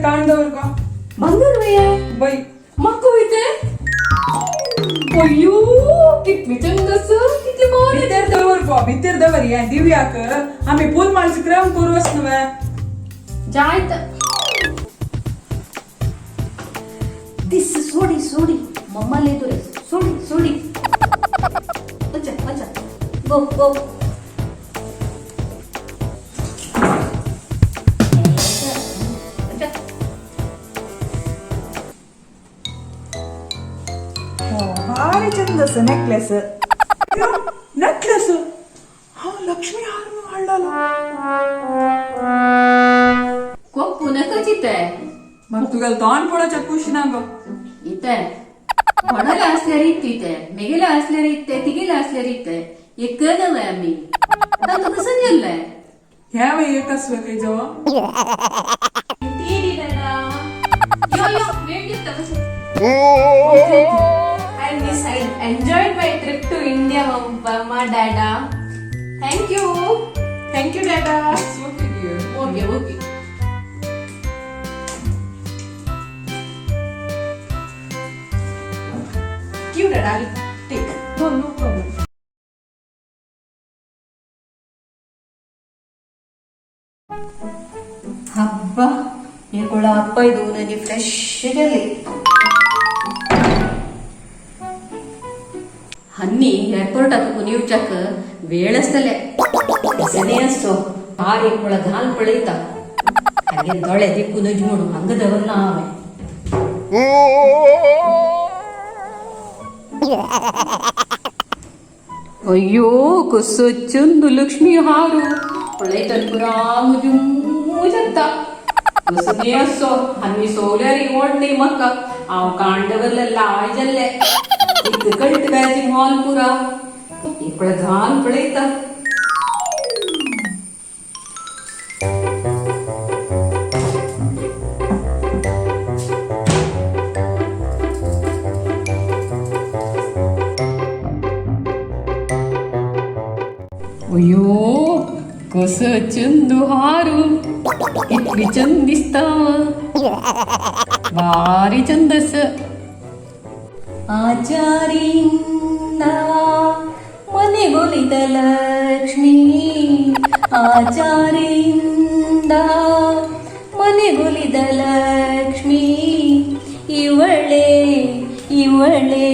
कांडवर का बंगार बाई मक्को इथे अय्यो किती चंदस किती मोर भितर दवर का भितर दवर या दिव्याक आम्ही फुल माणसं क्रम करूच नव्हे जायत दिस सोडी सोडी मम्मा ले तो सोडी सोडी अच्छा अच्छा गो गो ಭಾರಿ ಚಂದಸ ನೆಕ್ಲೆಸ್ ನೆಕ್ಲೆಸ್ ಹಾ ಲಕ್ಷ್ಮಿ ಹಾರನು ಹಳ್ಳಲ್ಲ कोण पुण्याकच इथे मग तुला तोंड पडायच्या खुश ना ग इथे कोणाला असल्यावर इथे मेघेला असल्यावर इथे तिघेला असल्यावर इथे एक नव्हे आम्ही आता कसं गेलंय ह्या वेळी एकच वेळ काही जेव्हा And this I enjoyed my trip to India, Mama, Dada. Thank you. Thank you dada okay dear Okay, okay. क्यू dada take no no problem ಹಬ್ಬ ಇವುಗಳ ಅಪ್ಪ ಇದು ನನಗೆ ಫ್ರೆಶ್ ಗೆಲ್ಲಿ हन्नी एअरपोर्टात येवच्याक वेळ आसतले सने असो हार एक मुळा घाल पळयता हागे दोळे देखून म्हणून हांगा दवरना हांवें अय्यो कसो चंद लक्ष्मी हारू पळयता पुरा मुजत्ता कसने असो हन्नी सोल्यार ओडली म्हाका हांव कांडवरले लाय जाल्ले कळत गायची मॉल पुरा इकडे घाल पळयता अयो कस चंदू हारू कितली चंद दिसता भारी चंदस आचारींदा मने गोलित लक्ष्मी आचारींदा मने गोलित लक्ष्मी ಇವಳೆ ಇವಳೆ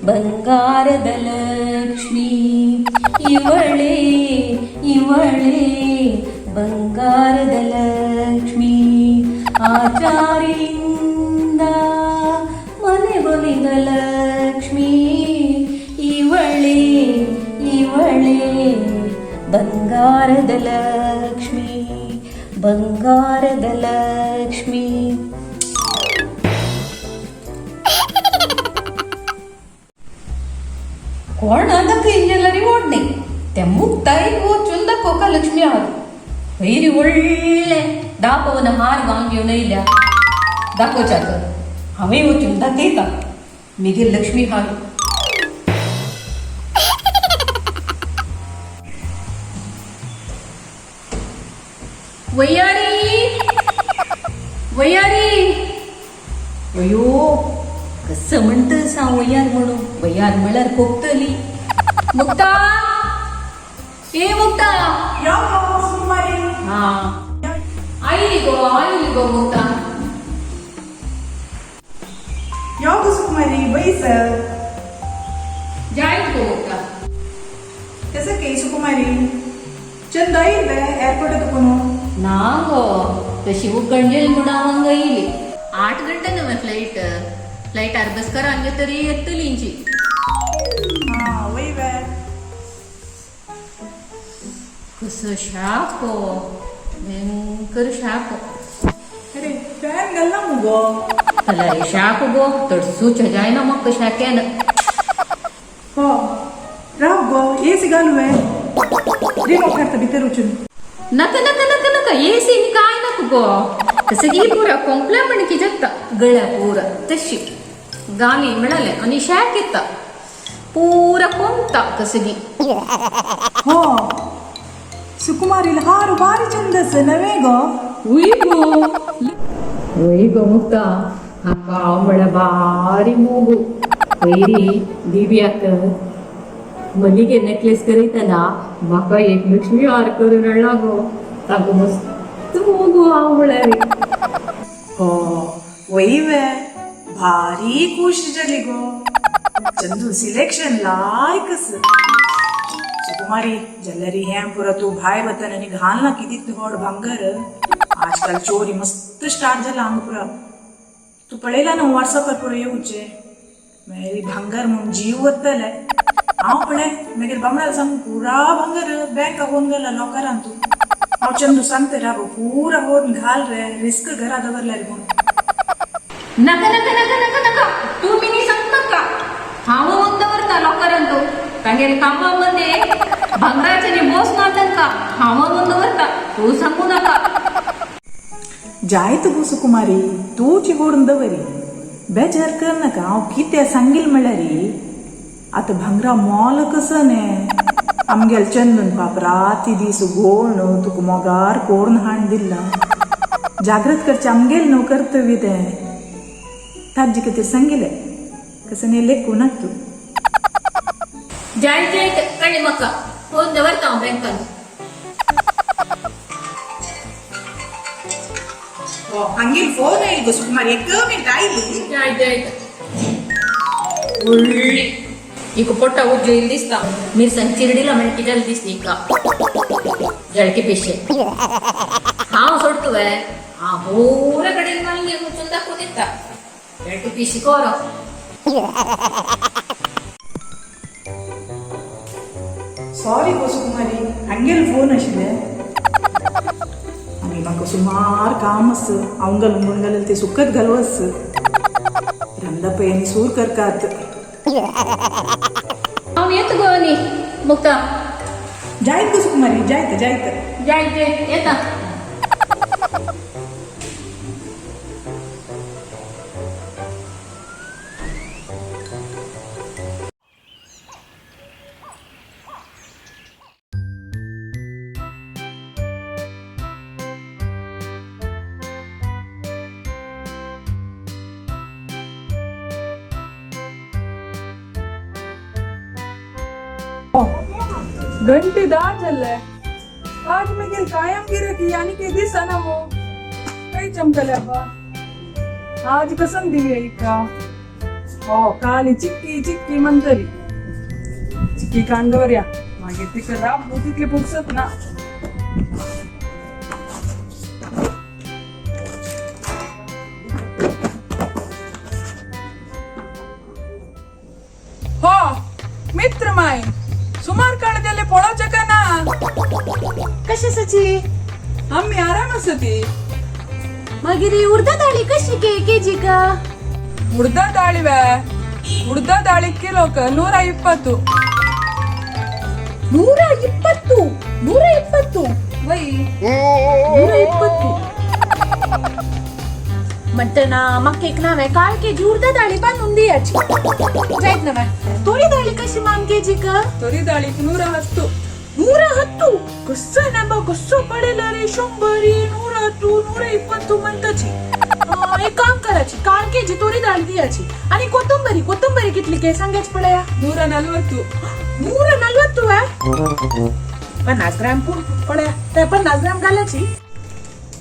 ಬಂಗಾರದ ಲಕ್ಷ್ಮಿ ಇವಳೆ ಇವಳೆ ಬಂಗಾರದ ಲಕ್ಷ್ಮಿ ಆಚಾರಿಂದ ಮನೆಗೊಲಿದ ಲಕ್ಷ್ಮಿ ಇವಳೆ ಇವಳೆ ಬಂಗಾರದ ಲಕ್ಷ್ಮಿ ಬಂಗಾರದ ಲಕ್ಷ್ಮಿ कोण ಅದಕ್ಕೆ ಇಂಜಲರಿ ಓಡ್ನೆ ते ಮುಕ್ತಾಯಿ ಓಚುನ್ ದಕ್ಕೋಕ ಲಕ್ಷ್ಮಿ ಆರು ವೈರಿ ಒಳ್ಳೆ ದಾಪವನ ಹಾರ್ ವಾಂಗ್ಯವನ ಇಲ್ಲ दाखोचाक हांवें वचून दाखयता मेगे लक्ष्मी हार वैयारी वैयारी अयो कसं म्हणतं सा वैयार म्हणून वैयार म्हळ्यार कोपतली मुक्ता ए मुक्ता हा आयली गो मुक्ता ಯಾವುದು ಸುಕುಮಾರಿ ಬೈಸ जायत गो मुक्ता कसं काही सुकुमारी चंद आहे एअरपोर्ट कोण ना गो तशी उगंजेल म्हणून हांगा येयली 8 गंटे नव्हे फ्लाईट अर्बस्कर हांगे तरी येतलींची हा वय वे कसं शाप भयंकर शाप अरे फॅन घालना मुगो अला रे शाप गो तडसूच जाय ना मग कशाकेन हो राव गो एसी घालू आहे रिमोट करता भितर उचून नका नका नका नका एसी नी काय नको गो तसं की पुरा कॉम्प्लिमेंट की जगता गळ्या पुरा तशी गाणी मिळाले आणि शाक येता पुरा कोणता कसं की हो सुकुमारीला हार भारी चंदस नव्हे गो उई गो वही गो मुक्ता हाका आवळ्या भारी मोगू वैरी दिव्याक मलिगे नेकलेस करीतना म्हाका एक लक्ष्मी हार करून हाडला गो ताका मस्त मोगू आवळ्या रे हो वही वे भारी खुश जाली गो चंदू सिलेक्शन लायकस सुकुमारी जल्लरी हें पुरा तू भायर वतन आनी घालना किती व्हड भांगर आजकाल चोरी मस्त स्टार्ट जाला हांगा पुरा तू पळयला न्हू व्हॉट्सअपार पुरो येवचे मागीर भांगर म्हणून जीव वतले हांव पळय मागीर बामणाला सांग पुरा भांगर बँक अकाउंट गेला लॉकरान तू हांव चंदू सांगते रा गो पुरा व्हड घाल रे रिस्क घरा दवरला रे म्हणून नका नका नका नका नका तू मिनी सांगतात का हांव ಒಂದವರ್ತ ಲೋಕರಂತು तांगेर कामामध्ये भांगराचे नी बोस नाटंका हांव ಒಂದವರ್ತ तू सांगू नका जायत गो सुकुमारी तू चिगोडून दवरी बेजार कर नाका हांव कितें सांगिल म्हळ्यार आतां भांगरा मोल कसं ने आमगेल चंदून बाप राती दीस घोळ तुका मोगार कोरून हाण दिला जागृत करचे आमगेल न्हू कर्तव्य तें ताजे कितें सांगिलें कसं ने लेखू ना तू जय जय कळी मका ಒಂದವರ್ತ बँकान हंगेल फोन येईल गो सुकुमारी एक मिनिट आयली जय जय उल्ली इक पोटा उज्जो ಇಲ್ಲಿ दिसता मिरसांग चिरडीला म्हणकी जाल दिसती का जळके पेशे हांव सोडतोय हा होरा कडेन मारली वचून दाखवून येता जळके पेशी कोरो सॉरी गो सुकुमारी हंगेल फोन आशिल्ले आनी म्हाका सुमार काम आस अवंगल उमंगल ते सुकत घालवस रंदा पयनी सूर करतात हांव येता गो नी मुक्ता जायत गो सुकुमारी जायत जायत जय जय येता घंटे 10 चलले आज मगेल कायम गिराकी यानी के दिसा ना मो काही चमकल्या बा आज कसन दिवे का हो काली चिक्की चिक्की म्हणतरी चिक्की कांडवऱ्या मागे तिकडे राब तिथले पुगसत ना हो मित्र माय सुमार काढलेले पोळाचे का ना कशाची आम्ही आरामासती मागिरी उडदा डाळी कशी केजी का ಉಡ್ದ ದಾಳಿವೆ ಉಡ್ದ ದಾಳಿ ಕಿಲೋಕ 120 120 ವೈ 120 म्हणटना म्हाका एक नावे काल केजी उडदा डाळी बांदून दियाची जायत नवे तोरी डाळी कशी मान केजी का ತೊರಿ ದಾಳಿ 110 110 कसं ना बा कसं पडेल रे 100 110 120 म्हणताची एक काम करायची काल केजी तोरी डाळी दियाची आणि कोथंबरी कितली के सांगायच पडया 140 140 50 ग्रॅम पडया ते 50 ग्रॅम घालायची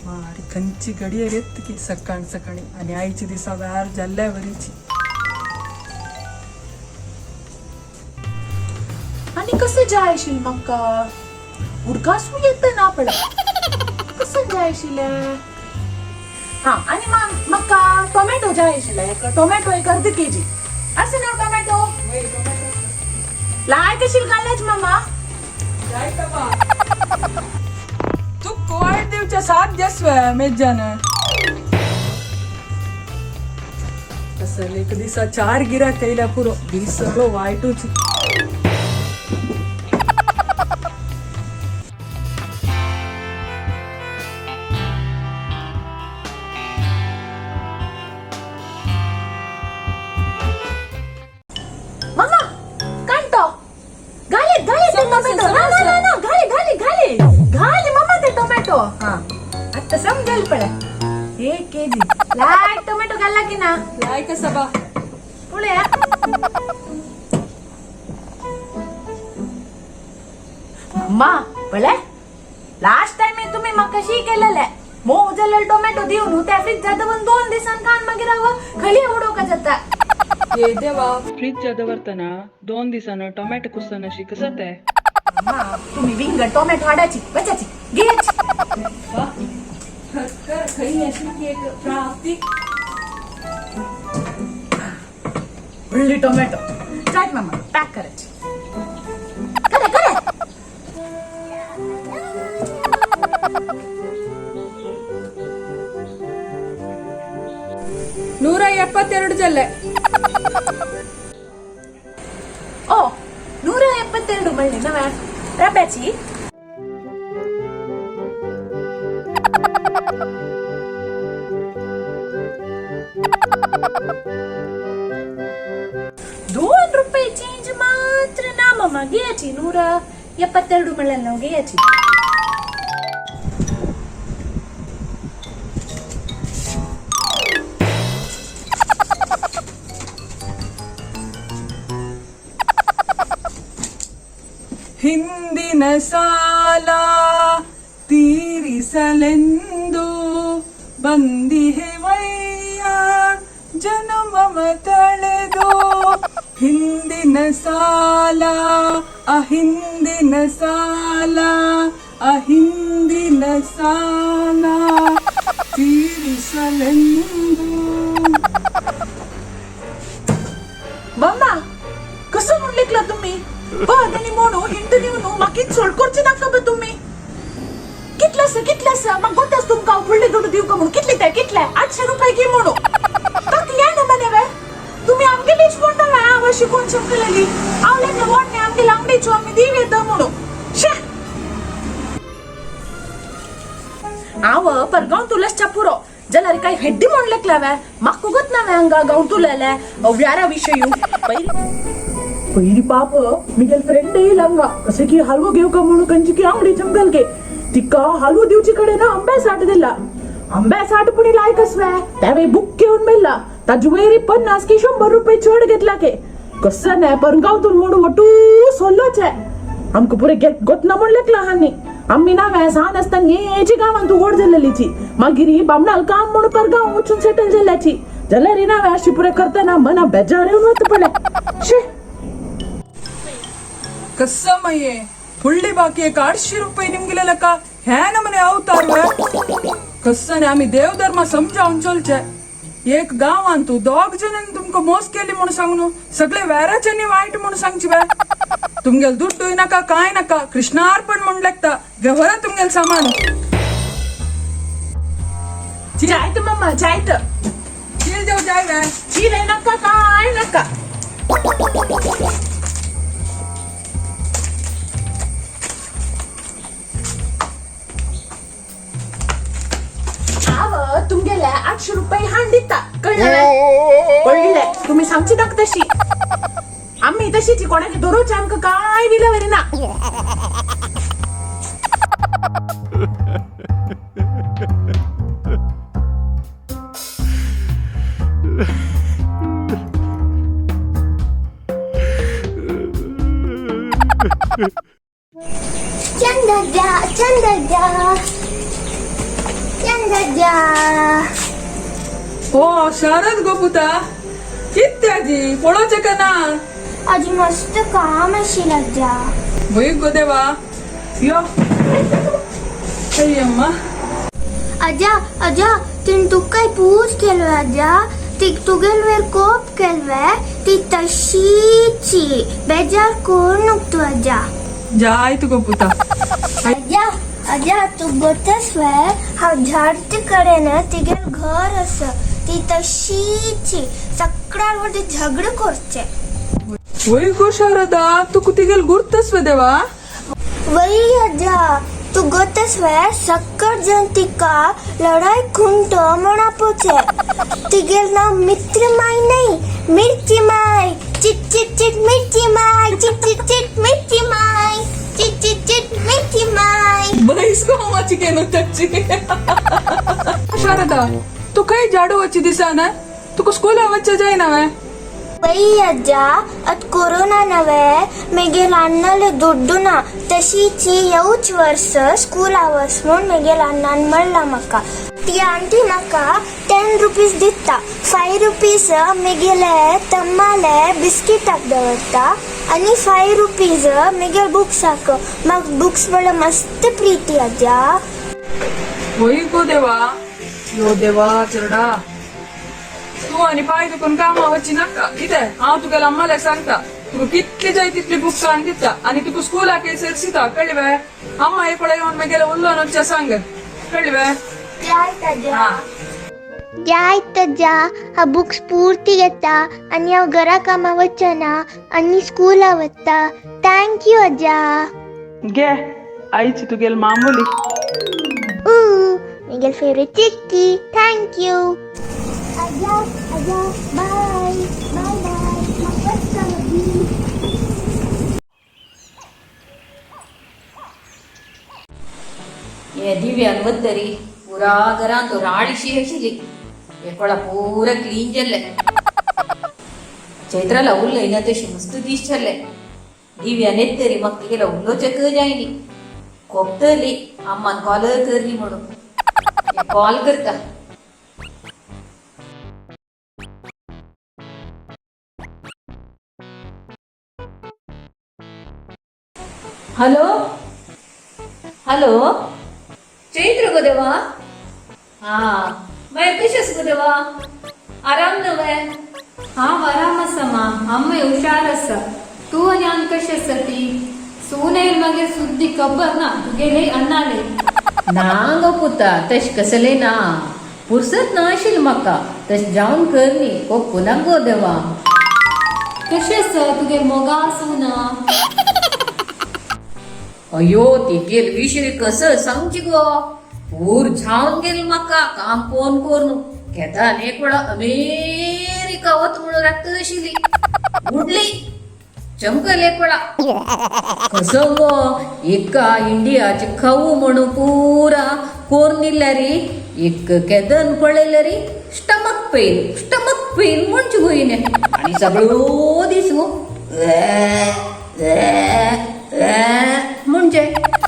मारी खंची गडिये घेत की सकाळी आणि आईची दिसा व्यार जाल्ल्यावरीची आणि कसं जायशील म्हाका उडकासू येत ना पड कसं जायशील हा आणि म्हाका टोमॅटो जायशील टोमॅटो एक अर्ध केजी असं ना टोमॅटो लाय कशील घालायच मामा तू कोवाट दिवच्या 7 दिवस मेजान असं एक दिसा 4 गिरा कैल्या पुरो दीस सगळं वाईटूच मामा कांटो घाले ते टोमॅटो ना घाले मामा ते टोमॅटो हा आता समजेल पड 1 केजी ना लायक सबा पळया अम्मा पळय लास्ट टाइम तुम्ही म्हाका शी केलेले मोव जाल्यार टोमॅटो दिवन त्या फ्रिजात दवरून 2 दिसान काण मागीर हांव खली उडोवका जाता ये देवा फ्रीज दवरतना 2 दिसानं टोमॅटो कुसतना अशी कसं ते अम्मा तुम्ही विंग टोमॅटो हाडाची बचाची घ्यायची खरी अशी केक प्राप्ती उडली टोमॅटो चाट मामा पॅक करायची करे करे $172 ಜಲ್ಲೆ ಓ 172 ಮಳ್ಳಿ ನವ ರಬ್ಯಾಚಿ ₹2 चेंज मात्र ना मम्मा घ्यायची 172 मळ्याला नाव घ्यायची ಹಿಂದಿನ ಸಾಲ ತೀರಿಸಲೆಂದು ಬಂದಿಹೆವಯ್ಯ ಜನುಮವ ತಳೆದು ಹಿಂದಿನ ಸಾಲ ಅಹಿಂದಿನ ಸಾಲ ಅಹಿಂದಿನ ಸಾಲ ತೀರಿಸಲೆಂದು मम्मा कसं म्हणलेकला तुम्ही आणि म्हणू हिंट दिवू मागीच सोडकोरचे नाका बा तुम्ही कितलास मग गोतास तुमका फुडले दोन दिव का म्हणून कितले त्या कितले ₹800 घे म्हणू काक या ना मने वे तुम्ही आमगे लीच म्हणता वे आवा शिकून शकलेली आवले ना वाटणे आमगे लांगडीचो आम्ही दिव येतो म्हणू शे आव पर गाव तुलाच चापुरो जलारी काही हेड्डी म्हणलेकला वे माकू गत ना वे अंगा गाव तुलाले व्यारा विषयू पहिली पाप मिगेल फ्रेंड येईल हलवा कसे की हलवो घेऊ का म्हणून कंची की आंगडी जंगल के तिका हलवो दिवची कडे ना आंब्या साठ दिला आंब्या साठ पुढे लायकच वे त्यावेळी बुक घेऊन मेला ताजी वैरी 50 की ₹100 चढ घेतला के कसं नाही पण गावतून म्हणून मोठू सोल्लोच आहे आमक पुरे गोत ना म्हणलेकला हानी आम्ही ना वे सान असताना येची गावांत ओढ झालेलीची मागिरी बामणाल काम म्हणून पर गाव उचून सेटल झाल्याची जलारी ना वे अशी पुरे करताना मना बेजार येऊन होत पडे शे ಕಸ್ಸಮ್ಮಯ್ಯೆ ಫುಳ್ಳಿ ಬಾಕಿ ₹800 ನಿಮ್ಗಿಲ್ಲ ಲೆಕ್ಕ ಹ್ಯಾನ ಮನೆ ಅವತಾರ कस्सने आम्ही देवधर्म समजावून चलचे एक गावांतू 2 जणांनी तुमका मोस केली म्हणून सांगू सगळे वेराच्यांनी वाईट म्हणून सांगची बाय तुमगेल दुड्डूय नका काय नका कृष्णार्पण म्हणून लेखता गव्हरा तुमगेल सामान जायत मम्मा जायत चील देव जाय बाय चिरे नका काय नका आव तुमगेला ₹800 हाण दिता कळले तुम्ही सांगची नका तशी आम्ही तशीची कोणाची दररोज आमका काय विलावरी ना चंद्रजा हो शारद गोपुता कित्याजी पळोवचे का ना आज मस्त काम आशिल्लें जा भय गो देवा यो अम्मा अजा अजा तिन तुका काय पूज केलो अजा ती तुगेलवेर कोप केलवे ती तशीची बेजार कोण नको अजा जायत गोपुता अजा अजा तू गोतस वे हांव झाडते कडेन तिगेल घर आसा ती तशीची सकाळ वरती झगड करचे वय गो शारदा तू कुतिगेल गुर्तस वे देवा वही अजा तू गोतस वे सक्कड जन तिका लढाई खुंट म्हणा पोचे तिगेल नाव मित्र माय नाही मिरची माय चिट चिट चिट मिरची माय चिट चिट चिट मिरची माय चिट चिट चिट मिरची माय बहीस माची केनो तच्ची शारदा तू काही झाडू वची दिसा ना तुका स्कूल वच्चे जायना वे बाई अज्ज अत कोरोना नवे मेगेल अन्नाले दुड्डुना तशीची येऊच वर्ष स्कूल आवस म्हूण मेगेल अन्नान म्हणला म्हाका ती आंटी म्हाका 10 रुपीज दिता 5 रुपीज मेगेले तम्माले बिस्किटाक दवरता आणि 5 रुपीज मेगेल बुक्साक म्हाका बुक्स म्हणल्यार मस्त प्रीती अज्जा होई गो देवा यो देवा चरडा तू आणि पाय दुखून कामा वच्ची नाका कितें हांव तुगेला अम्माला सांगता तुका कितली जाय तितली बुक्स हाडून दिता आणि तुका स्कूलाक येसर सिता कळ्ळें अम्मा हे पळय येवन मागीर उल्लोन वच्चे सांग कळ्ळें जायत अज्जा हा बुक्स पूर्ती घेता आणि हांव घरा कामा वचना आणि स्कूला वता थँक्यू अज्जा घे आईची तुगेल मामुली मेगेल फेवरेट चिक्की थँक्यू अज्जा अज्जा बाय बाय बाय ये दिव्यान वतरी पुरा घरान तो राळीशी आशिल्ली एकोळा पुरा क्लीन जाल्ले चैत्राला उरलय ना तशी मस्त दिसताले दिव्यान येतरी म्हाका तिगेला उलोवचें जायनी कोपतली अम्मान कॉल करली म्हणून कॉल करता हॅलो हॅलो चैत्र गो देवा हा मागीर कशें आसा गो देवा आराम नवे हांव आराम आसा मा अम्मा हुशार आसा तूं आनी आन कशें आसा ती सून येयल मागीर सुद्दी खबर ना तुगेले अन्नाले ना गो पुता तश कसले ना फुर्सत ना आशिल्ली म्हाका तश जावन कर न्ही पुना गो देवा कशें आसा तुगे मोगा सून अयो तिगेल विषय कसं सांगची गो पूर जावन गेल म्हाका काम कोण करून घेतान एक वेळा अमेरिका वत म्हणून राखत आशिल्ली उडली चमकल एक वेळा कसं गो एका इंडियाचे खाऊ म्हणून पुरा कोर निल्ल्या रे एक केदन पळयले रे स्टमक पेन म्हणचे गोईने आणि सगळो दीस म्हणजे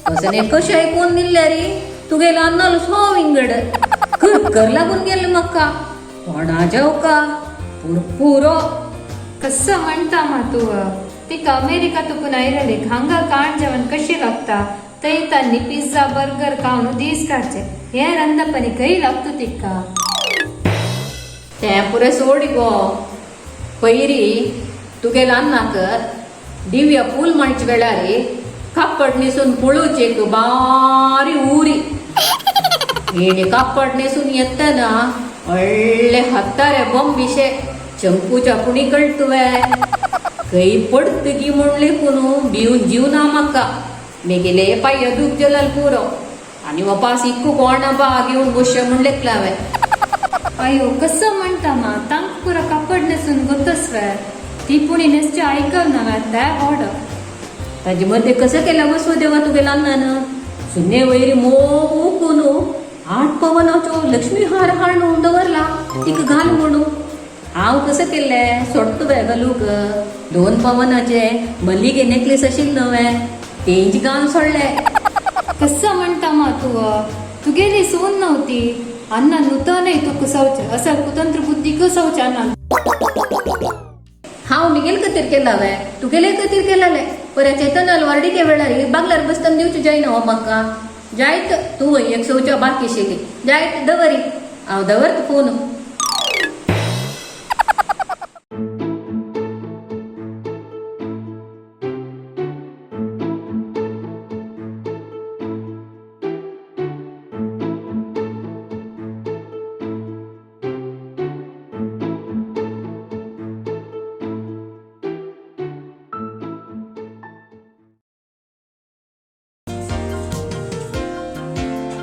कसं कशें आयकून निल्ल्या रे तुगेलो अन्नालो सो विंगड कर लागून गेले म्हाका कोणा जेवका पुरो कसं म्हणटा मा तू तिका अमेरिका तुकून आयलेले हांगा काण जेवण कशें लागता थंय तांनी पिझ्झा बर्गर खावन दीस काडचे हे रंदपणी खंय लागता तिका तें पुरे सोड गो पयरी तुगेलो अन्नाक दिव्या फूल म्हणचे वेळार कापड न्हेसून पळोवची एक बारी उरी हेणे कापड न्हेसून येतना व्हडले हत्तारे बॉम्बिशे चंपूच्या कुणी कळत तुवे खंय पडतगी म्हणले पूण भिवन जीवना म्हाका मेगेले पाय दूख जलाल पुरो आनी वापास इक्कू कोणा बा घेवन बसचे म्हणलेक लावे अयो कसं म्हणटा मा तांक पुरा कापड नेसून गोतस वे ती पुणी नेसचे आयकव ना त्या ऑर्डर ताजे मध्ये कसं केलं बसव देवा तुगेला अन्नान सुन्ने वैरी मोकून 8 पवनाचो लक्ष्मी हार हाडून दवरला तिका घाल म्हणून हांव कसं केल्लें सोडतो वे घालूक 2 पवनाचे मल्लिगे नेकलेस आशिल्ले नवे तेंच घाल सोडले कसं म्हणटा मा तू तुगेली सून नव्हती अन्न नूतनय तुक सवचे असं कुतंत्र बुद्धी कसवचे अन्न हांव मिगेल खातीर केला वे तुगेले खातीर केलाले पर चेतनाल वारडिके वेळार बागलार बसतना दिवचे जायना हो म्हाका जायत तूं एक सवच्या बाकी आशिल्ली जायत दवरी हांव दवरता फोन